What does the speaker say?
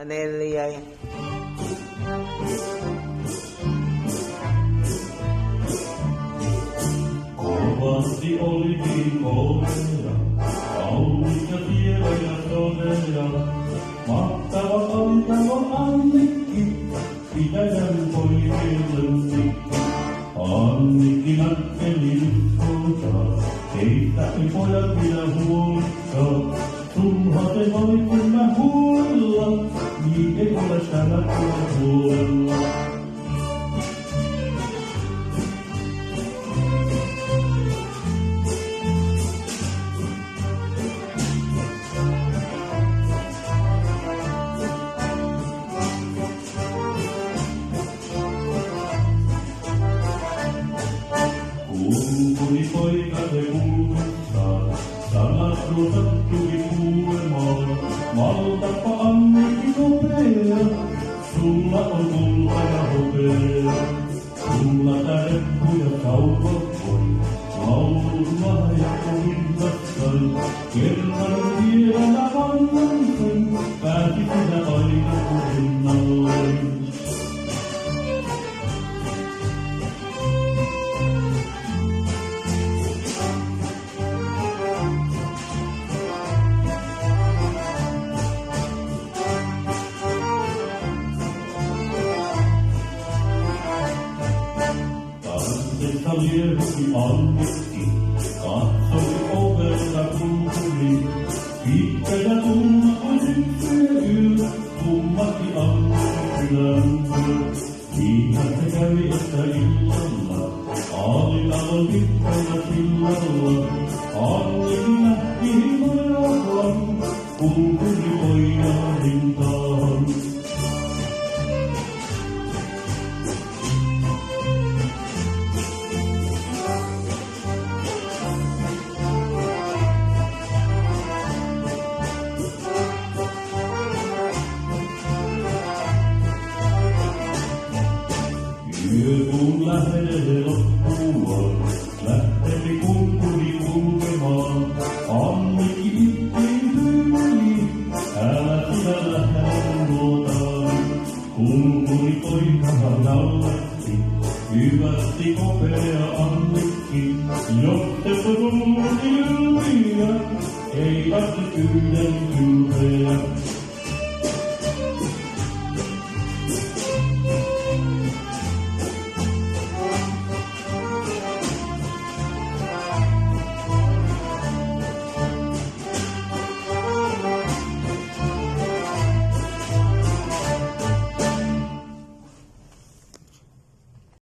4. Kovasti oli viikoja, kaunis ja tievä ja todella. Mahtava antava Annikki, pitäjän poikien lemmikki. Annikki nakkeli yksota, heistä ei pojat pidä huolta. Sunha se voi kyllä huolella, niin ei ole tällä huolella. Kuulkuni poika se kuuluttaa, sanat nuo sattui kuulemaan. Maltapa Annikki nopea, sulla on kulta ja hopea. Sulla tää reppu ja sauvat on, laulun lahja kovinnastaan. Kerran vielä mä vannan sen, pääsi sinä aina kurinnalleen. Kansessa liehusi Annikki, katsoi ovesta kun tuli. Pitkä ja tumma kuin syksyä yö, tummasti Annikki sydäntö. Niinhän se kävi, että illalla, Aalitalon pitkällä sillalla. Annikki nähti himojakaan, kun tuli pojan rintaan. Yökuun lähelle loppuun, lähteli kunkuri kulkemaan. Annikki ittiin tyyli, älä sinä lähde luotaan. Kunkuri poikahan naurahti, hyvästi kopea Annikki. Jos te puhuutti ylpiä, ei tarvitse yhden ylpeä.